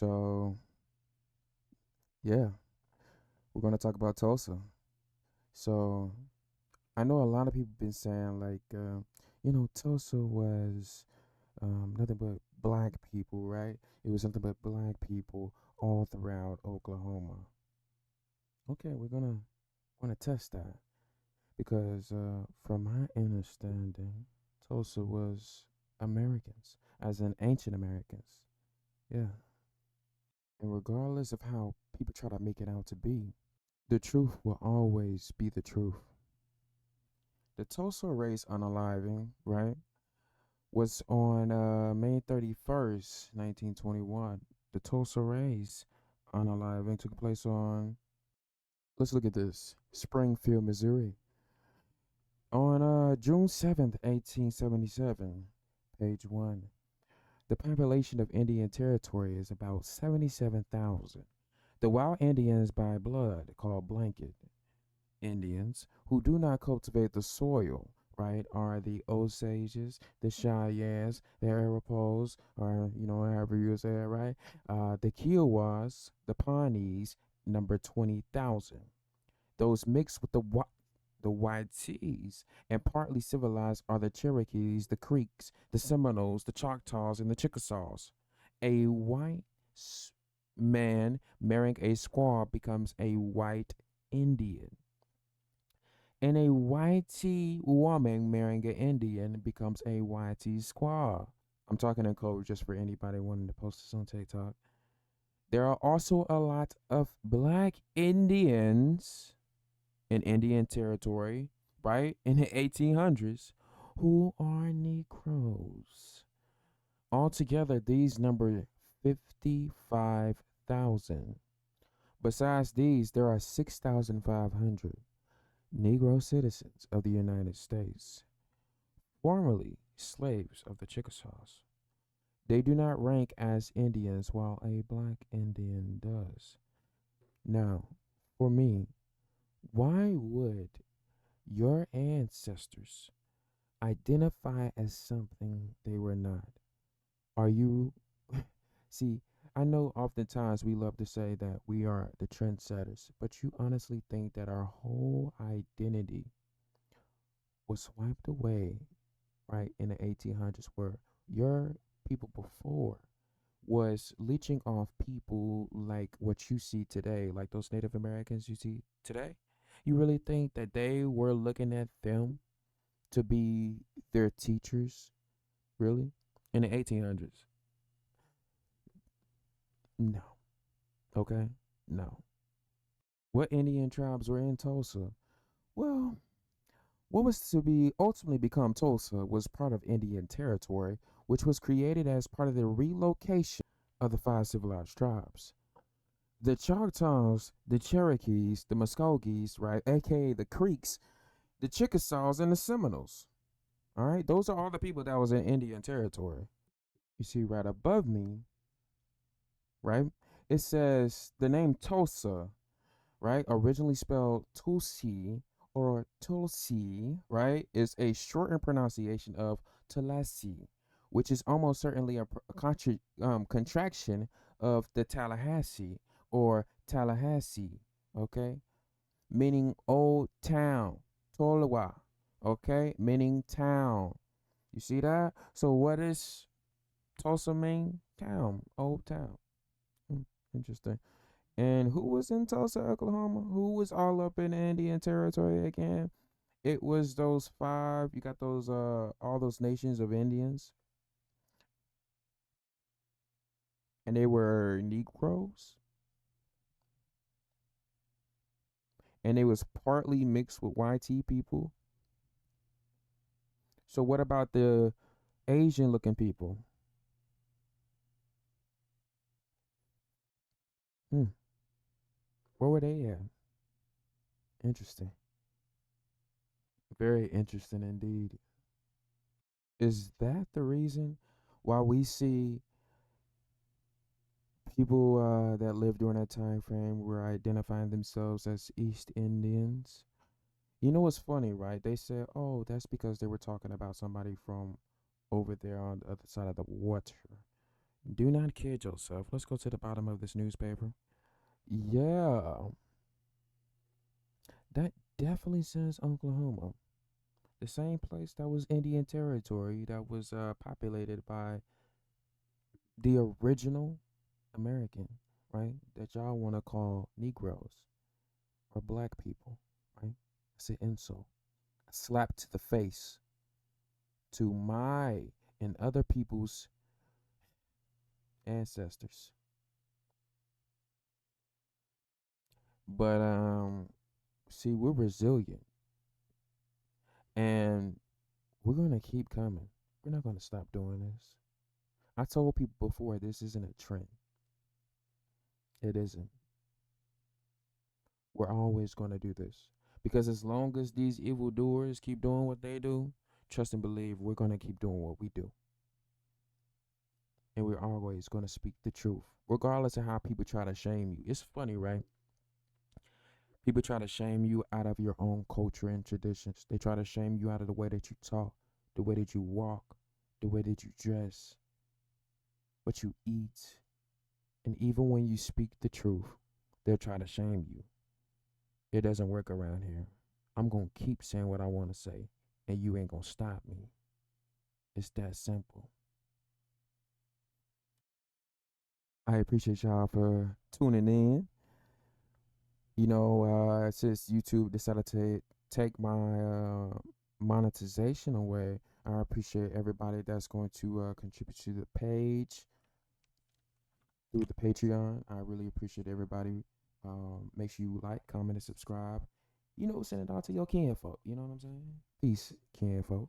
So, yeah, we're going to talk about Tulsa. So, I know a lot of people been saying, like, Tulsa was nothing but black people, right? It was nothing but black people all throughout Oklahoma. Okay, we're gonna test that because, from my understanding, Tulsa was Americans, as in ancient Americans. Yeah, and regardless of how people try to make it out to be, the truth will always be the truth. The Tulsa race unaliving, right, was on May 31st, 1921. The Tulsa race unaliving took place on, let's look at this, Springfield, Missouri. On June 7th, 1877, page 1. The population of Indian Territory is about 77,000. The wild Indians by blood, called blanket Indians, who do not cultivate the soil, right, are the Osages, the Cheyennes, the Arapos, or, however you say it, right? The Kiowas, the Pawnees, number 20,000. Those mixed with the Whiteys and partly civilized are the Cherokees, the Creeks, the Seminoles, the Choctaws, and the Chickasaws. A white man marrying a squaw becomes a white Indian. And a whitey woman marrying an Indian becomes a whitey squaw. I'm talking in code just for anybody wanting to post this on TikTok. There are also a lot of black Indians in Indian Territory, right, in the 1800s, who are Negroes. Altogether, these number 55,000. Besides these, there are 6,500 Negro citizens of the United States, formerly slaves of the Chickasaws. They do not rank as Indians while a black Indian does. Now, for me, why would your ancestors identify as something they were not? Are you, see, I know oftentimes we love to say that we are the trendsetters, but you honestly think that our whole identity was wiped away, right, in the 1800s, where your people before was leeching off people like what you see today, like those Native Americans you see today? You really think that they were looking at them to be their teachers, really? In the 1800s? No. Okay? No. What Indian tribes were in Tulsa? Well, what was to be ultimately become Tulsa was part of Indian Territory, which was created as part of the relocation of the five civilized tribes. The Choctaws, the Cherokees, the Muskogees, right, aka the Creeks, the Chickasaws, and the Seminoles. All right, those are all the people that was in Indian Territory. You see right above me, right? It says the name Tulsa, right? Originally spelled Tulsi or Tulsi, right? Is a shortened pronunciation of Tulasi, which is almost certainly a contraction of the Tallahassee or Tallahassee, okay? Meaning old town. Tolawa, okay? Meaning town. You see that? So what is Tulsa mean? Town, old town. Hmm, interesting. And who was in Tulsa, Oklahoma? Who was all up in Indian Territory again? It was those five. You got those all those nations of Indians, and they were Negroes, and they was partly mixed with YT people. So what about the Asian looking people? Hmm. Where were they at? Interesting. Very interesting indeed. Is that the reason why we see people that lived during that time frame were identifying themselves as East Indians? You know what's funny, right? They said, oh, that's because they were talking about somebody from over there on the other side of the water. Do not kid yourself. Let's go to the bottom of this newspaper. Yeah, that definitely says Oklahoma. The same place that was Indian territory that was populated by the original American, right? That y'all want to call Negroes or black people, right? It's an insult. A slap to the face to my and other people's ancestors. But see, we're resilient and we're gonna keep coming. We're not gonna stop doing this. I told people before this isn't a trend. It isn't. We're always gonna do this. Because as long as these evildoers keep doing what they do, trust and believe we're gonna keep doing what we do. And we're always gonna speak the truth. Regardless of how people try to shame you. It's funny, right? People try to shame you out of your own culture and traditions. They try to shame you out of the way that you talk, the way that you walk, the way that you dress, what you eat. And even when you speak the truth, they'll try to shame you. It doesn't work around here. I'm going to keep saying what I want to say, and you ain't going to stop me. It's that simple. I appreciate y'all for tuning in. Since YouTube decided to take my monetization away, I appreciate everybody that's going to contribute to the page through the Patreon. I really appreciate everybody. Make sure you like, comment, and subscribe. Send it out to your kinfolk. You know what I'm saying? Peace, kinfolk.